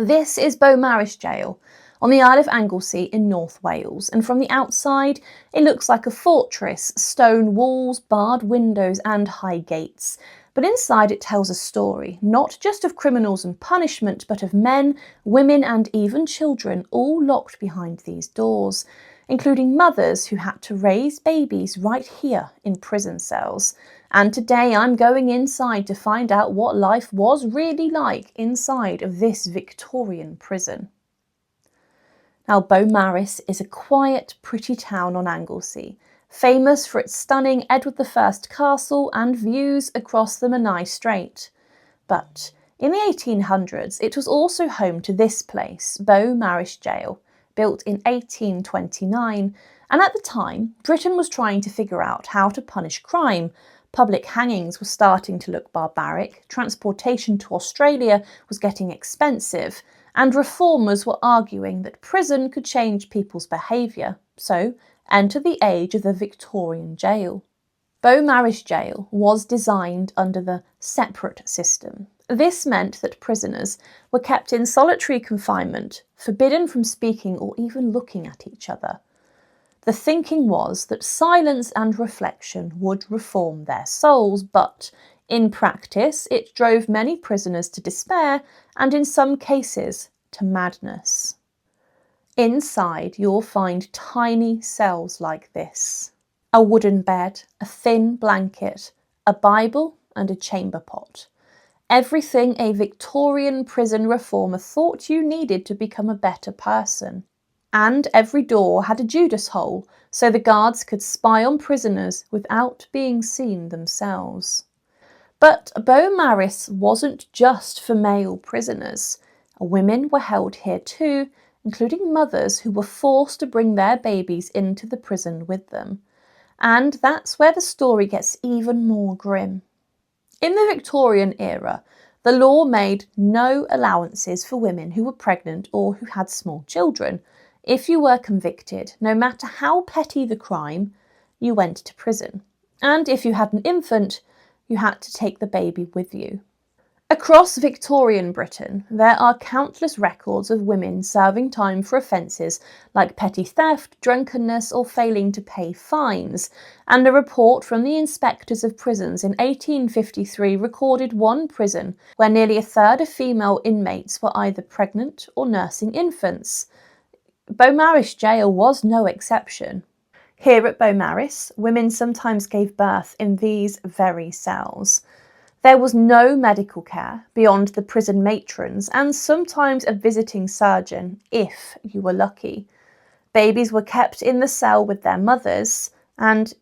This is Beaumaris Gaol on the Isle of Anglesey in North Wales, and from the outside it looks like a fortress, stone walls, barred windows and high gates. But inside it tells a story, not just of criminals and punishment, but of men, women and even children, all locked behind these doors, including mothers who had to raise babies right here in prison cells. And today I'm going inside to find out what life was really like inside of this Victorian prison. Now, Beaumaris is a quiet, pretty town on Anglesey, famous for its stunning Edward I castle and views across the Menai Strait. But in the 1800s, it was also home to this place, Beaumaris Gaol, built in 1829, and at the time, Britain was trying to figure out how to punish crime. Public hangings were starting to look barbaric, transportation to Australia was getting expensive, and reformers were arguing that prison could change people's behaviour. So, enter the age of the Victorian jail. Beaumaris Gaol was designed under the separate system. This meant that prisoners were kept in solitary confinement, forbidden from speaking or even looking at each other. The thinking was that silence and reflection would reform their souls, but in practice it drove many prisoners to despair and in some cases to madness. Inside you'll find tiny cells like this. A wooden bed, a thin blanket, a Bible and a chamber pot. Everything a Victorian prison reformer thought you needed to become a better person. And every door had a Judas hole, so the guards could spy on prisoners without being seen themselves. But Beaumaris wasn't just for male prisoners. Women were held here too, including mothers who were forced to bring their babies into the prison with them. And that's where the story gets even more grim. In the Victorian era, the law made no allowances for women who were pregnant or who had small children. If you were convicted, no matter how petty the crime, you went to prison. And if you had an infant, you had to take the baby with you. Across Victorian Britain, there are countless records of women serving time for offences like petty theft, drunkenness or failing to pay fines, and a report from the inspectors of prisons in 1853 recorded one prison where nearly a third of female inmates were either pregnant or nursing infants. Beaumaris Gaol was no exception. Here at Beaumaris, women sometimes gave birth in these very cells. There was no medical care beyond the prison matrons and sometimes a visiting surgeon, if you were lucky. Babies were kept in the cell with their mothers, and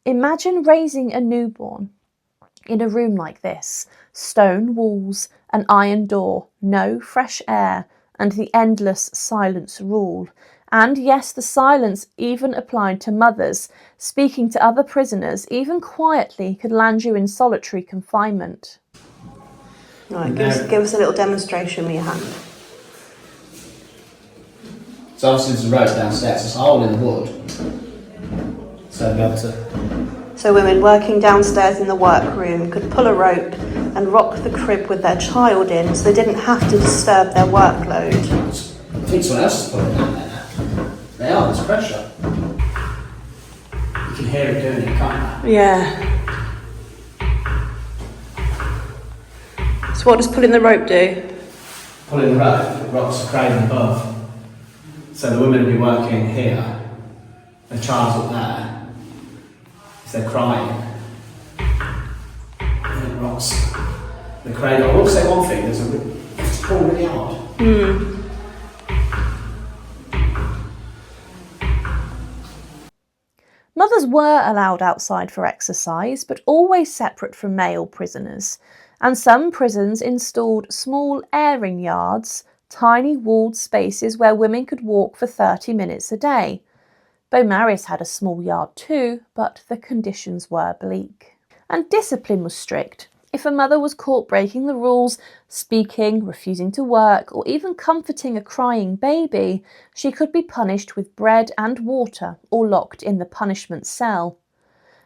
imagine raising a newborn in a room like this. Stone walls, an iron door, no fresh air, and the endless silence rule. And yes, the silence even applied to mothers. Speaking to other prisoners, even quietly, could land you in solitary confinement. Right, give us a little demonstration with your hand. So obviously there's a rope downstairs, there's a hole in the wood. So we'll be able to... So women working downstairs in the workroom could pull a rope and rock the crib with their child in, so they didn't have to disturb their workload. I think someone else is pulling it down there now. They are, there's pressure. You can hear it doing it, can't you? Yeah. So what does pulling the rope do? Pulling the rope, it rocks the crane above. So the women will be working here, the child's up there. If they're crying, and it rocks the crane. I will say one thing, it's pull really hard. Mothers were allowed outside for exercise, but always separate from male prisoners, and some prisons installed small airing yards, tiny walled spaces where women could walk for 30 minutes a day. Beaumaris had a small yard too, but the conditions were bleak. And discipline was strict. If a mother was caught breaking the rules, speaking, refusing to work, or even comforting a crying baby, she could be punished with bread and water or locked in the punishment cell.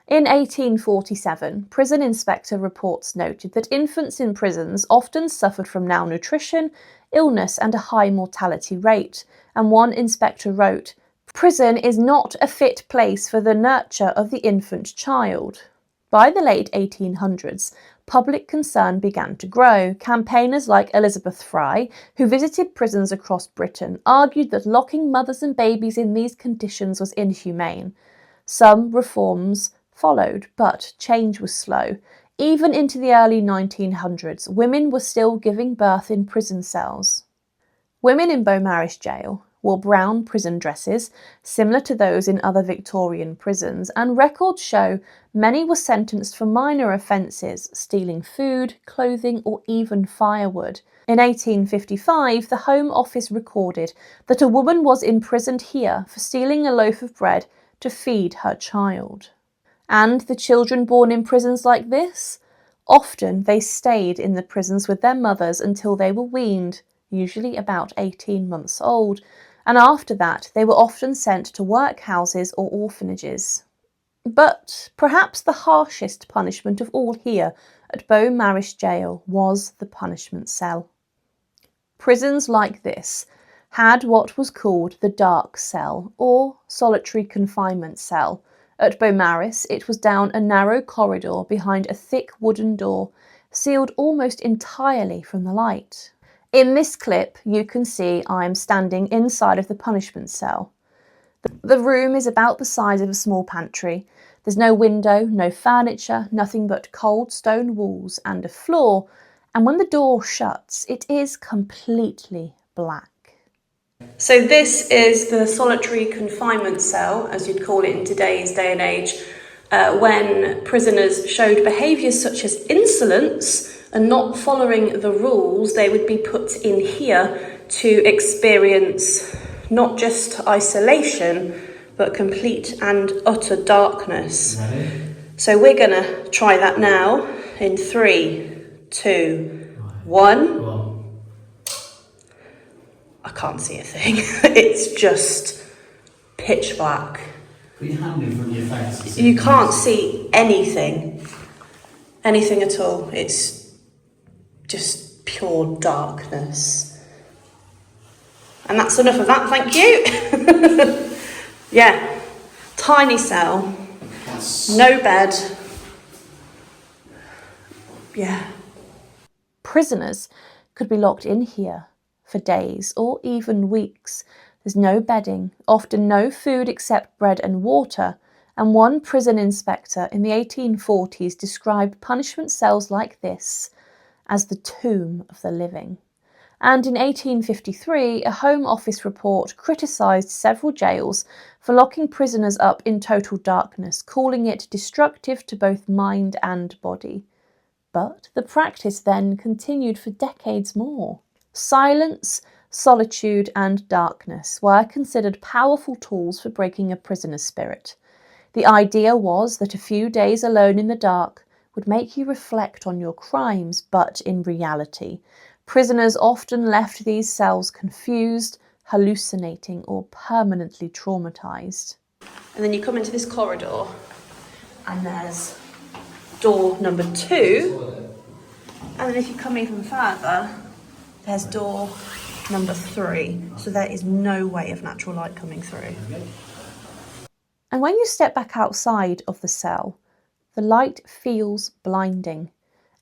In 1847, prison inspector reports noted that infants in prisons often suffered from malnutrition, illness and a high mortality rate, and one inspector wrote, "Prison is not a fit place for the nurture of the infant child." By the late 1800s, public concern began to grow. Campaigners like Elizabeth Fry, who visited prisons across Britain, argued that locking mothers and babies in these conditions was inhumane. Some reforms followed, but change was slow. Even into the early 1900s, women were still giving birth in prison cells. Women in Beaumaris Gaol wore brown prison dresses, similar to those in other Victorian prisons, and records show many were sentenced for minor offences, stealing food, clothing, or even firewood. In 1855, the Home Office recorded that a woman was imprisoned here for stealing a loaf of bread to feed her child. And the children born in prisons like this? Often they stayed in the prisons with their mothers until they were weaned, usually about 18 months old, and after that they were often sent to workhouses or orphanages. But perhaps the harshest punishment of all here at Beaumaris Gaol was the punishment cell. Prisons like this had what was called the dark cell, or solitary confinement cell. At Beaumaris, it was down a narrow corridor behind a thick wooden door, sealed almost entirely from the light. In this clip, you can see I am standing inside of the punishment cell. The room is about the size of a small pantry. There's no window, no furniture, nothing but cold stone walls and a floor, and when the door shuts, it is completely black. So this is the solitary confinement cell, as you'd call it in today's day and age, when prisoners showed behaviours such as insolence and not following the rules. They would be put in here to experience not just isolation, but complete and utter darkness. Ready? So we're going to try that now in 3, 2, 1. Well, I can't see a thing. It's just pitch black. put your hand in front of your face. You can't see anything at all. It's just pure darkness. And that's enough of that, thank you. Yeah, tiny cell, no bed. Yeah. Prisoners could be locked in here for days or even weeks. There's no bedding, often no food except bread and water, and one prison inspector in the 1840s described punishment cells like this as the tomb of the living. And in 1853, a Home Office report criticised several jails for locking prisoners up in total darkness, calling it destructive to both mind and body. But the practice then continued for decades more. Silence, solitude, and darkness were considered powerful tools for breaking a prisoner's spirit. The idea was that a few days alone in the dark would make you reflect on your crimes, but in reality, prisoners often left these cells confused, hallucinating, or permanently traumatised. And then you come into this corridor, and there's door number 2, and then if you come even further, there's door number 3. So there is no way of natural light coming through. And when you step back outside of the cell, the light feels blinding.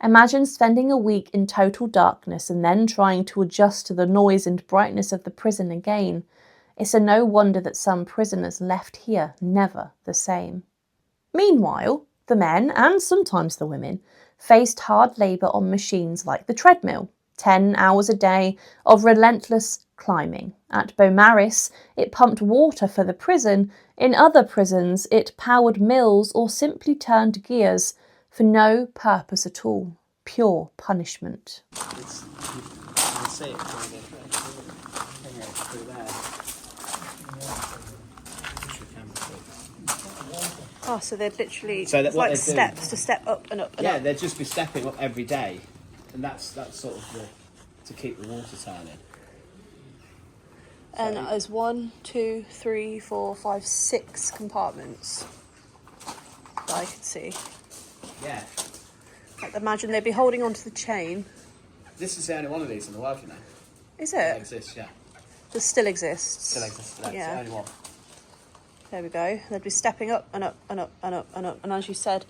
Imagine spending a week in total darkness and then trying to adjust to the noise and brightness of the prison again. It's a no wonder that some prisoners left here never the same. Meanwhile, the men, and sometimes the women, faced hard labour on machines like the treadmill, 10 hours a day of relentless climbing. At Beaumaris, it pumped water for the prison. In other prisons, it powered mills or simply turned gears for no purpose at all. Pure punishment. Oh, so they'd literally, so that it's like steps to step up and up and up. Yeah, they'd just be stepping up every day, and that's sort of to keep the water turning. And there's 1, 2, 3, 4, 5, 6 compartments that I could see. Yeah. Like, imagine they'd be holding onto the chain. This is the only one of these in the world, you know. Is It it? exists, yeah. This still exists. Still exists today. Yeah. It's the only one. There we go. They'd be stepping up and up and up and up and up. And as you said,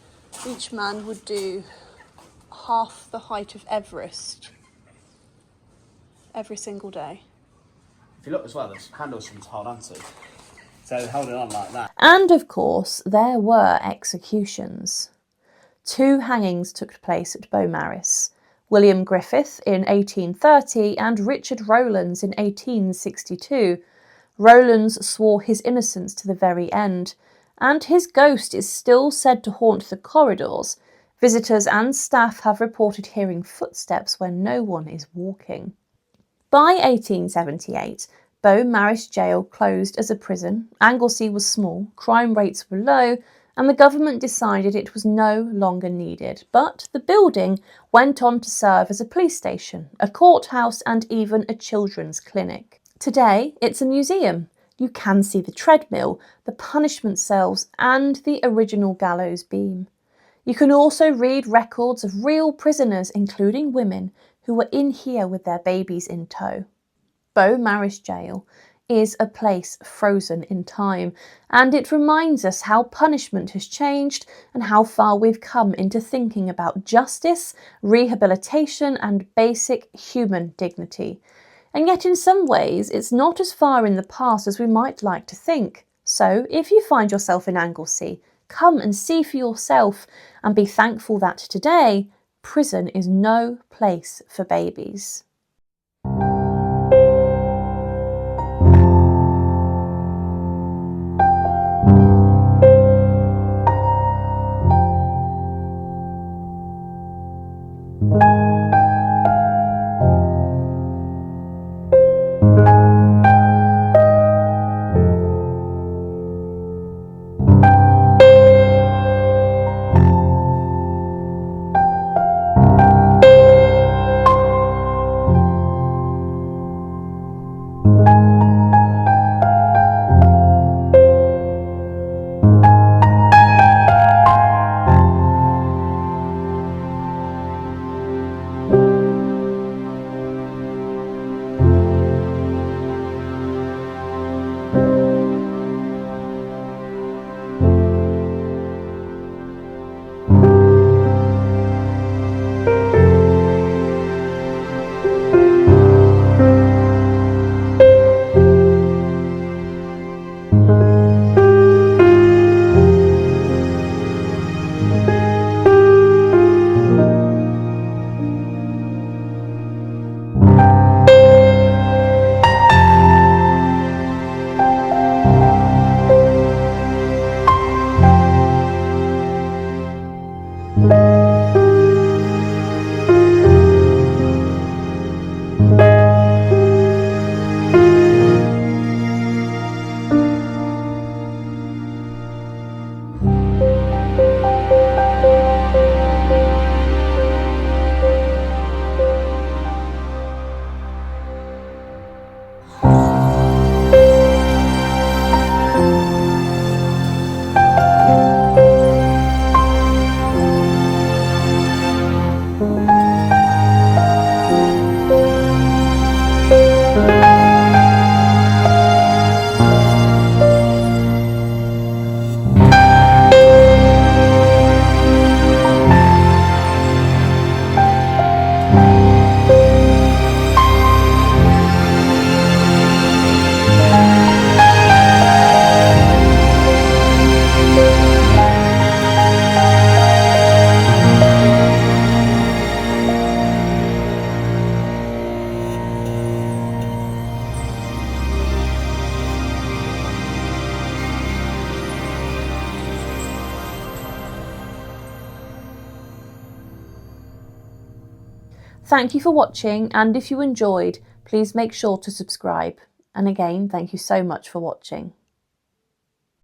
each man would do half the height of Everest every single day. If you look as well, there's handles for them to hold on to. So holding on like that. And of course, there were executions. 2 hangings took place at Beaumaris. William Griffith in 1830 and Richard Rowlands in 1862. Rowlands swore his innocence to the very end, and his ghost is still said to haunt the corridors. Visitors and staff have reported hearing footsteps when no one is walking. By 1878, Beaumaris Gaol closed as a prison. Anglesey was small, crime rates were low, and the government decided it was no longer needed. But the building went on to serve as a police station, a courthouse, and even a children's clinic. Today, it's a museum. You can see the treadmill, the punishment cells, and the original gallows beam. You can also read records of real prisoners, including women, who were in here with their babies in tow. Beaumaris Gaol is a place frozen in time, and it reminds us how punishment has changed and how far we've come into thinking about justice, rehabilitation, and basic human dignity. And yet in some ways it's not as far in the past as we might like to think. So if you find yourself in Anglesey, come and see for yourself and be thankful that today prison is no place for babies. Thank you for watching, and if you enjoyed, please make sure to subscribe. And again, thank you so much for watching.